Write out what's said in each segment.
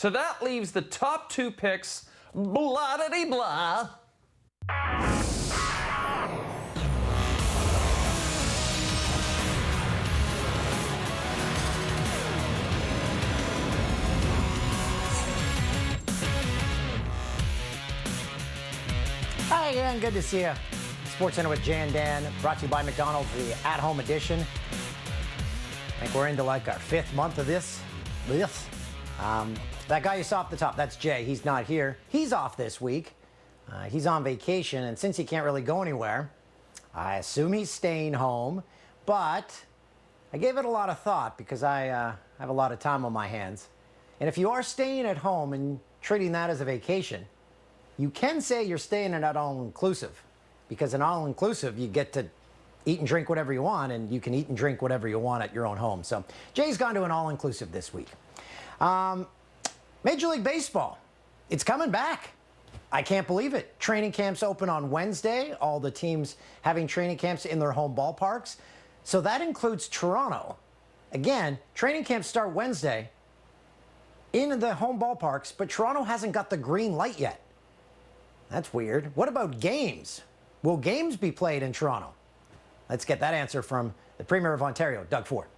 So that leaves the top 2 picks, blah-da-dee-blah. Hi again, good to see you. Sports Center with Jay and Dan, brought to you by McDonald's, the at-home edition. I think we're into like our 5th month of this. That guy you saw off the top, that's Jay. He's not here. He's off this week. He's on vacation, and since he can't really go anywhere, I assume he's staying home. But I gave it a lot of thought because I have a lot of time on my hands. And if you are staying at home and treating that as a vacation, you can say you're staying in an all-inclusive, because in all-inclusive, you get to eat and drink whatever you want, and you can eat and drink whatever you want at your own home. So Jay's gone to an all-inclusive this week. Major League Baseball, it's coming back. I can't believe it. Training camps open on Wednesday, all the teams having training camps in their home ballparks. So that includes Toronto. Again, training camps start Wednesday in the home ballparks, but Toronto hasn't got the green light yet. That's weird. What about games? Will games be played in Toronto? Let's get that answer from the Premier of Ontario, Doug Ford.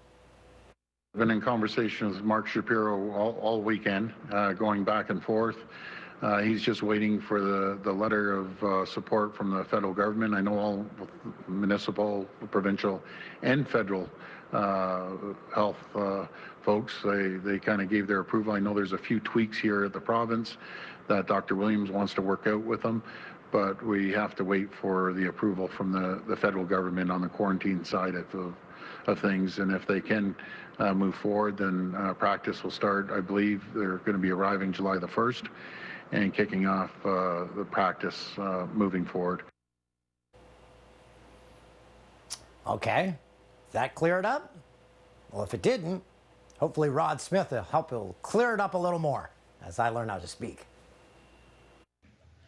I've been in conversation with Mark Shapiro all weekend, going back and forth. He's just waiting for the letter of support from the federal government. I know all municipal, provincial, and federal health folks, they kind of gave their approval. I know there's a few tweaks here at the province that Dr. Williams wants to work out with them, but we have to wait for the approval from the federal government on the quarantine side of things. And if they can move forward, then practice will start. I believe they're going to be arriving July the 1st and kicking off the practice moving forward. Okay, does that clear it up? Well, if it didn't, hopefully Rod Smith will help clear it up a little more as I learn how to speak.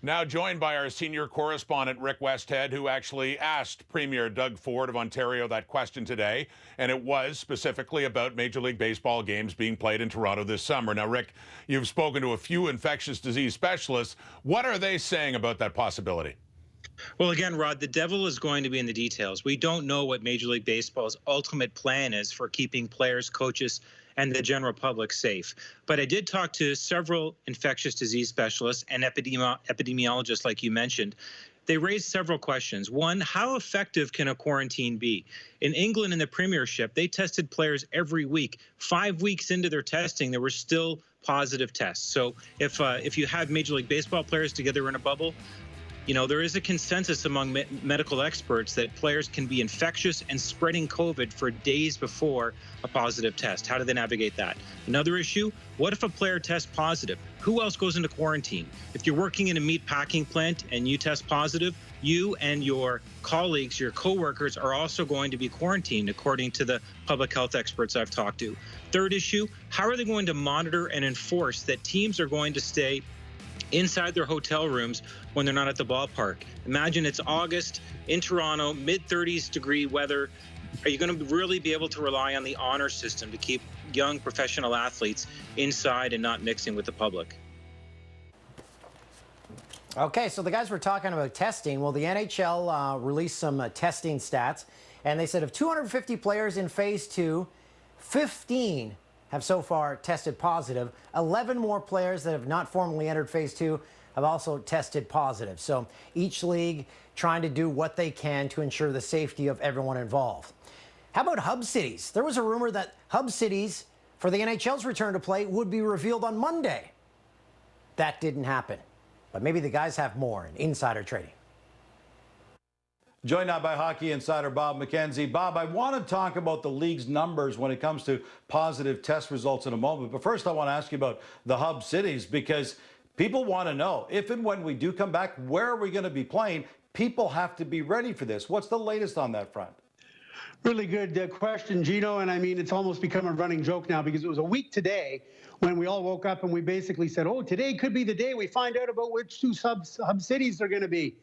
Now joined by our senior correspondent, Rick Westhead, who actually asked Premier Doug Ford of Ontario that question today, and it was specifically about Major League Baseball games being played in Toronto this summer. Now, Rick, you've spoken to a few infectious disease specialists. What are they saying about that possibility? Well, again, Rod, the devil is going to be in the details. We don't know what Major League Baseball's ultimate plan is for keeping players, coaches, and the general public safe. But I did talk to several infectious disease specialists and epidemiologists, like you mentioned. They raised several questions. One, how effective can a quarantine be? In England, in the Premiership, they tested players every week. 5 weeks into their testing, there were still positive tests. So if you have Major League Baseball players together in a bubble, you know, there is a consensus among medical experts that players can be infectious and spreading COVID for days before a positive test. How do they navigate that? Another issue, what if a player tests positive? Who else goes into quarantine? If you're working in a meat packing plant and you test positive, you and your colleagues, your coworkers are also going to be quarantined, according to the public health experts I've talked to. Third issue, how are they going to monitor and enforce that teams are going to stay inside their hotel rooms when they're not at the ballpark? Imagine it's August in Toronto, mid-30s degree weather. Are you going to really be able to rely on the honor system to keep young professional athletes inside and not mixing with the public? Okay, so the guys were talking about testing. Well, the NHL released some testing stats, and they said of 250 players in Phase 2, 15 have so far tested positive. 11 more players that have not formally entered Phase 2 have also tested positive. So each league trying to do what they can to ensure the safety of everyone involved. How about hub cities? There was a rumor that hub cities for the NHL's return to play would be revealed on Monday. That didn't happen. But maybe the guys have more in insider trading. Joined now by hockey insider Bob McKenzie. Bob, I want to talk about the league's numbers when it comes to positive test results in a moment. But first, I want to ask you about the hub cities, because people want to know if and when we do come back, where are we going to be playing? People have to be ready for this. What's the latest on that front? Really good question, Gino. And I mean, it's almost become a running joke now, because it was a week today when we all woke up and we basically said, oh, today could be the day we find out about which two hub cities they're going to be.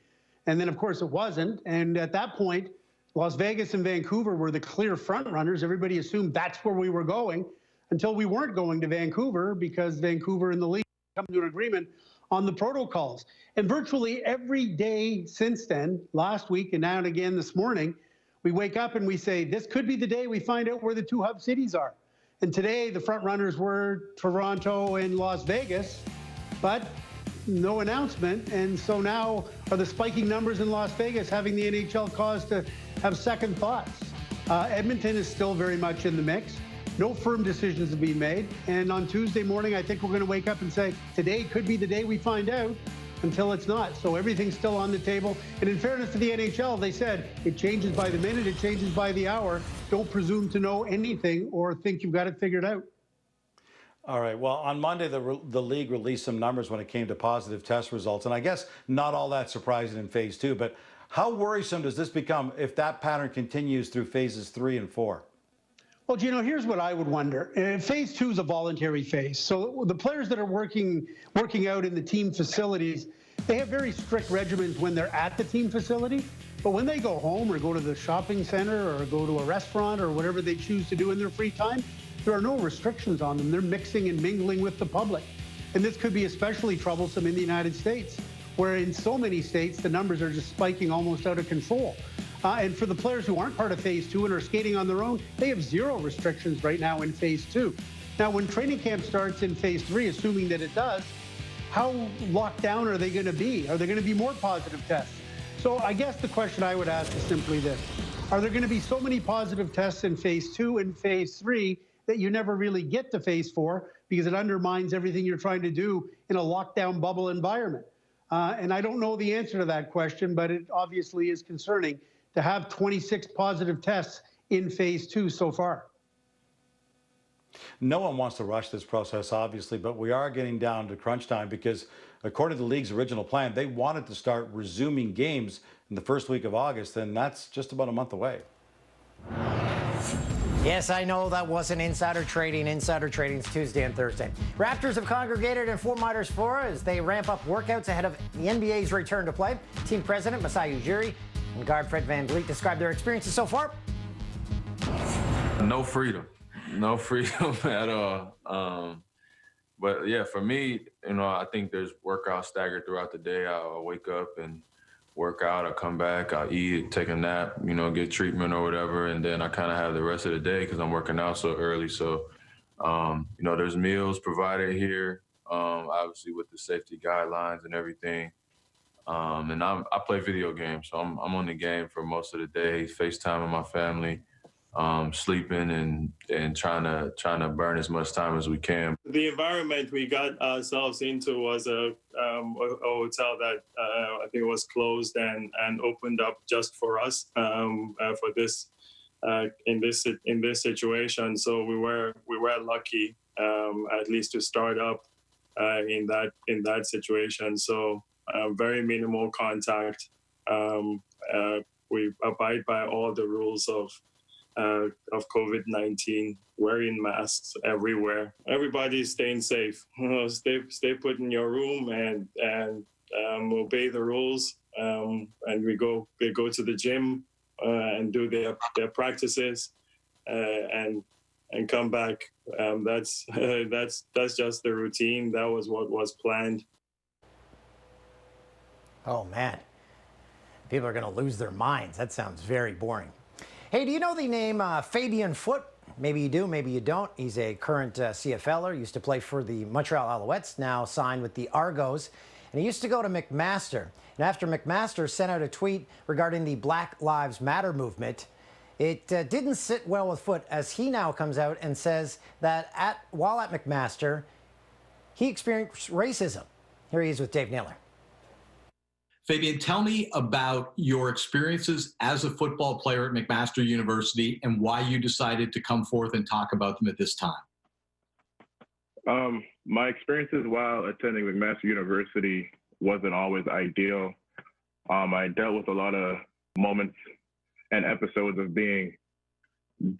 And then, of course, it wasn't. And at that point, Las Vegas and Vancouver were the clear front runners. Everybody assumed that's where we were going. until we weren't going to Vancouver because Vancouver and the league come to an agreement on the protocols. And virtually every day since then, last week and now and again this morning, we wake up and we say, this could be the day we find out where the two hub cities are. And today the front runners were Toronto and Las Vegas, but no announcement. And so now are the spiking numbers in Las Vegas having the NHL cause to have second thoughts? Edmonton is still very much in the mix. No firm decisions have been made. And on Tuesday morning, I think we're going to wake up and say, today could be the day we find out, until it's not. So everything's still on the table. And in fairness to the NHL, they said it changes by the minute, it changes by the hour. Don't presume to know anything or think you've got it figured out. All right. Well, on Monday, the league released some numbers when it came to positive test results. And I guess not all that surprising in phase 2. But how worrisome does this become if that pattern continues through phases 3 and 4? Well, Gino, here's what I would wonder. Phase 2 is a voluntary phase. So the players that are working out in the team facilities, they have very strict regimens when they're at the team facility. But when they go home or go to the shopping center or go to a restaurant or whatever they choose to do in their free time, there are no restrictions on them. They're mixing and mingling with the public. And this could be especially troublesome in the United States, where in so many states, the numbers are just spiking almost out of control. And for the players who aren't part of phase 2 and are skating on their own, they have zero restrictions right now in phase 2. Now, when training camp starts in phase 3, assuming that it does, how locked down are they going to be? Are there going to be more positive tests? So I guess the question I would ask is simply this. Are there going to be so many positive tests in phase 2 and phase 3 that you never really get to phase 4 because it undermines everything you're trying to do in a lockdown bubble environment? And I don't know the answer to that question, but it obviously is concerning to have 26 positive tests in phase 2 so far. No one wants to rush this process, obviously, but we are getting down to crunch time because according to the league's original plan, they wanted to start resuming games in the first week of August, and that's just about a month away. Yes, I know that wasn't insider trading. Insider trading is Tuesday and Thursday. Raptors have congregated in Fort Myers, Florida as they ramp up workouts ahead of the NBA's return to play. Team president Masai Ujiri and guard Fred VanVleet describe their experiences so far. No freedom at all. But yeah, for me, I think there's workouts staggered throughout the day. I'll wake up and work out, I'll come back, I'll eat, take a nap, get treatment or whatever, and then I kind of have the rest of the day because I'm working out so early. So, there's meals provided here, obviously with the safety guidelines and everything. And I play video games, so I'm on the game for most of the day, FaceTime with my family, sleeping and trying to burn as much time as we can. The environment we got ourselves into was a hotel that I think was closed and opened up just for us for this in this situation. So we were lucky at least to start up in that situation. So very minimal contact. We abide by all the rules of COVID-19, wearing masks everywhere. Everybody's staying safe. Stay put in your room and obey the rules. And we go to the gym and do their practices and come back. That's just the routine. That was what was planned. Oh man, people are going to lose their minds. That sounds very boring. Hey, do you know the name Fabian Foote? Maybe you do, maybe you don't. He's a current CFLer, used to play for the Montreal Alouettes, now signed with the Argos. And he used to go to McMaster. And after McMaster sent out a tweet regarding the Black Lives Matter movement, it didn't sit well with Foote as he now comes out and says that while at McMaster, he experienced racism. Here he is with Dave Naylor. Fabian, tell me about your experiences as a football player at McMaster University and why you decided to come forth and talk about them at this time. My experiences while attending McMaster University wasn't always ideal. I dealt with a lot of moments and episodes of being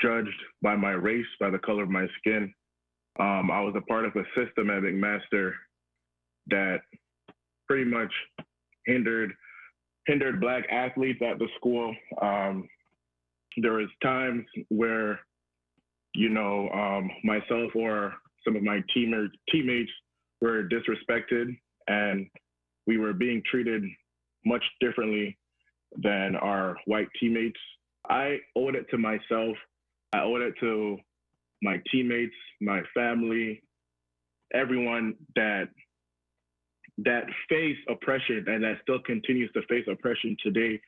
judged by my race, by the color of my skin. I was a part of a system at McMaster that pretty much hindered Black athletes at the school. There was times where myself or some of my teammates were disrespected, and we were being treated much differently than our white teammates. I owed it to myself. I owed it to my teammates, my family, everyone that faced oppression and that still continues to face oppression today,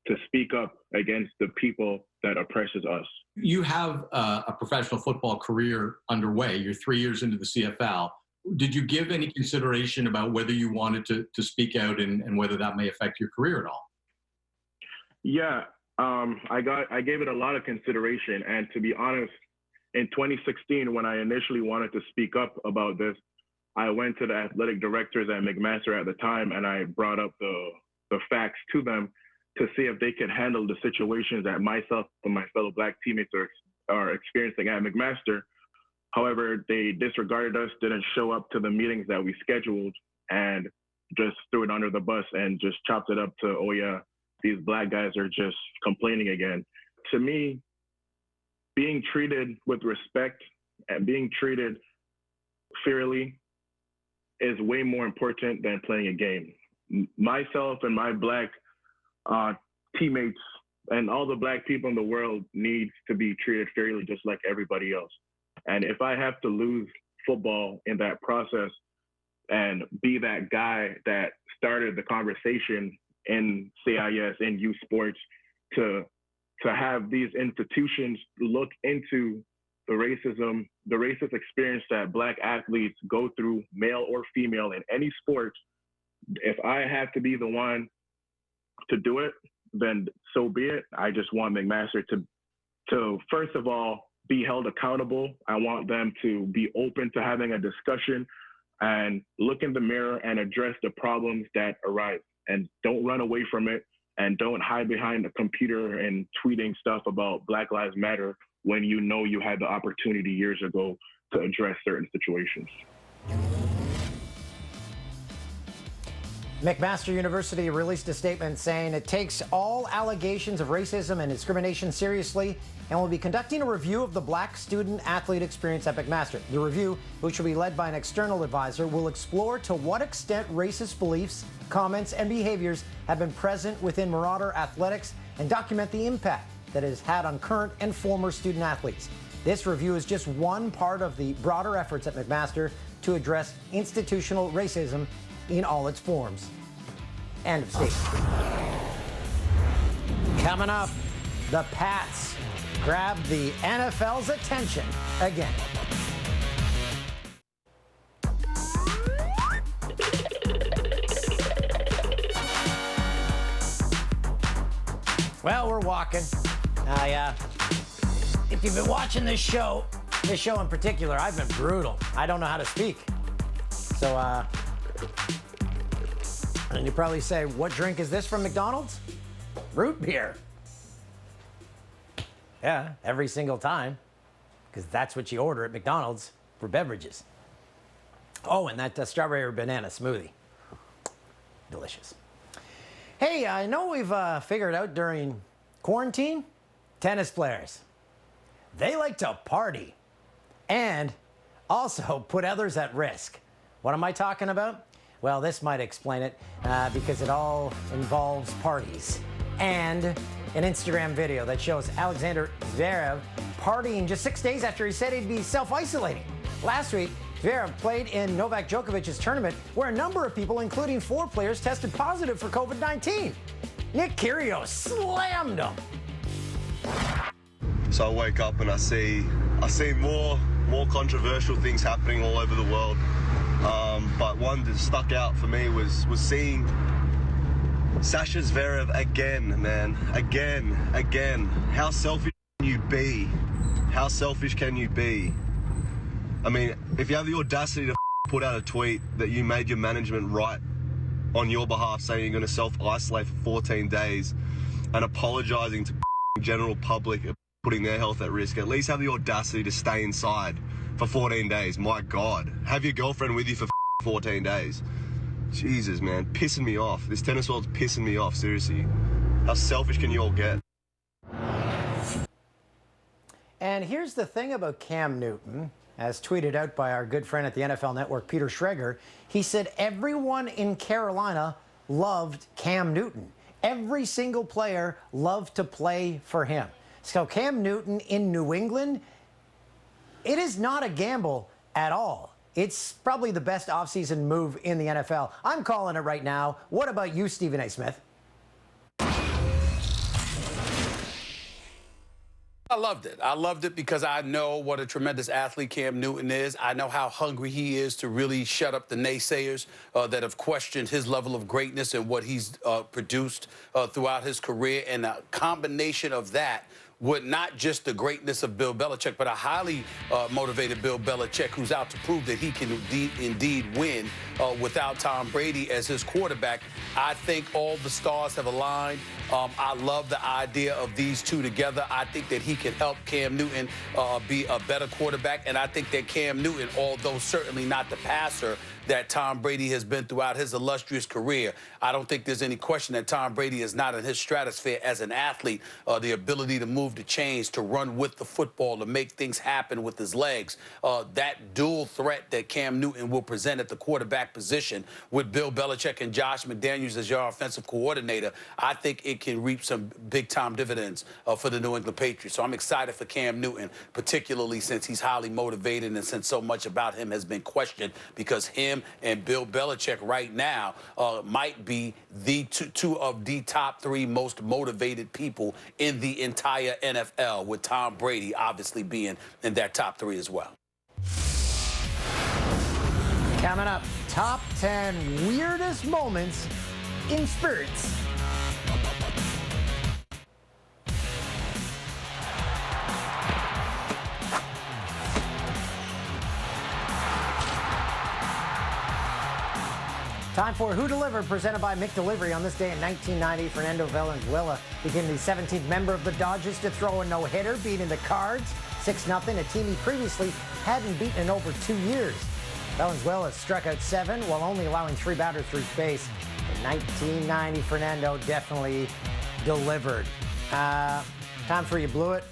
to speak up against the people that oppresses us. You have a professional football career underway. You're 3 years into the CFL. Did you give any consideration about whether you wanted to speak out and whether that may affect your career at all? Yeah, I gave it a lot of consideration. And to be honest, in 2016, when I initially wanted to speak up about this, I went to the athletic directors at McMaster at the time, and I brought up the facts to them to see if they could handle the situations that myself and my fellow Black teammates are experiencing at McMaster. However, they disregarded us, didn't show up to the meetings that we scheduled, and just threw it under the bus and just chopped it up to, oh yeah, these Black guys are just complaining again. To me, being treated with respect and being treated fairly is way more important than playing a game. Myself and my Black teammates and all the Black people in the world needs to be treated fairly, just like everybody else. And if I have to lose football in that process and be that guy that started the conversation in CIS, in youth sports, to have these institutions look into the racist experience that Black athletes go through, male or female, in any sport, if I have to be the one to do it, then so be it. I just want McMaster to first of all, be held accountable. I want them to be open to having a discussion and look in the mirror and address the problems that arise, and don't run away from it, and don't hide behind a computer and tweeting stuff about Black Lives Matter when you know you had the opportunity years ago to address certain situations. McMaster University released a statement saying it takes all allegations of racism and discrimination seriously and will be conducting a review of the Black student-athlete experience at McMaster. The review, which will be led by an external advisor, will explore to what extent racist beliefs, comments, and behaviors have been present within Marauder athletics and document the impact that it has had on current and former student-athletes. This review is just one part of the broader efforts at McMaster to address institutional racism in all its forms. End of statement. Coming up, the Pats grab the NFL's attention again. Well, we're walking. If you've been watching this show in particular, I've been brutal. I don't know how to speak. So, and you probably say, what drink is this from McDonald's? Root beer. Yeah, every single time, because that's what you order at McDonald's for beverages. Oh, and that strawberry or banana smoothie. Delicious. Hey, I know we've figured out during quarantine, tennis players, they like to party and also put others at risk. What am I talking about? Well, this might explain it because it all involves parties and an Instagram video that shows Alexander Zverev partying just 6 days after he said he'd be self-isolating. Last week, Zverev played in Novak Djokovic's tournament where a number of people, including 4 players, tested positive for COVID-19. Nick Kyrgios slammed him. So I wake up and I see more controversial things happening all over the world. But one that stuck out for me was seeing Sasha Zverev again, man. Again. How selfish can you be? How selfish can you be? I mean, if you have the audacity to put out a tweet that you made your management write on your behalf saying you're going to self-isolate for 14 days and apologizing to the general public putting their health at risk, at least have the audacity to stay inside for 14 days. My God. Have your girlfriend with you for 14 days. Jesus, man. Pissing me off. This tennis world's pissing me off, seriously. How selfish can you all get? And here's the thing about Cam Newton, as tweeted out by our good friend at the NFL Network, Peter Schrager. He said everyone in Carolina loved Cam Newton. Every single player loved to play for him. So Cam Newton in New England, it is not a gamble at all. It's probably the best offseason move in the NFL. I'm calling it right now. What about you, Stephen A. Smith? I loved it. I loved it because I know what a tremendous athlete Cam Newton is. I know how hungry he is to really shut up the naysayers that have questioned his level of greatness and what he's produced throughout his career. And a combination of that with not just the greatness of Bill Belichick, but a highly motivated Bill Belichick who's out to prove that he can indeed win without Tom Brady as his quarterback. I think all the stars have aligned. I love the idea of these two together. I think that he can help Cam Newton be a better quarterback. And I think that Cam Newton, although certainly not the passer that Tom Brady has been throughout his illustrious career, I don't think there's any question that Tom Brady is not in his stratosphere as an athlete. The ability to move the chains, to run with the football, to make things happen with his legs. That dual threat that Cam Newton will present at the quarterback position with Bill Belichick and Josh McDaniels as your offensive coordinator, I think it can reap some big-time dividends for the New England Patriots. So I'm excited for Cam Newton, particularly since he's highly motivated and since so much about him has been questioned, because him and Bill Belichick right now might be the two of the top three most motivated people in the entire NFL, with Tom Brady obviously being in that top three as well. Coming up, top 10 weirdest moments in sports. Time for Who Delivered, presented by McDelivery. On this day in 1990, Fernando Valenzuela became the 17th member of the Dodgers to throw a no-hitter, beating the Cards 6-0, a team he previously hadn't beaten in over 2 years. Valenzuela struck out 7 while only allowing 3 batters to reach base. In 1990, Fernando definitely delivered. Time for You Blew It.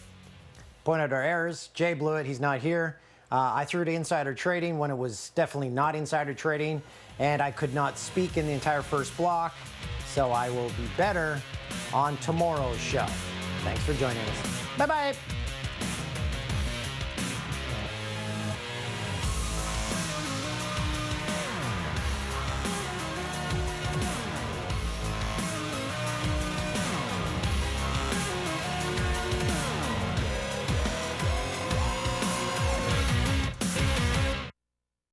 Point out our errors. Jay blew it. He's not here. I threw to insider trading when it was definitely not insider trading, and I could not speak in the entire first block, so I will be better on tomorrow's show. Thanks for joining us. Bye-bye.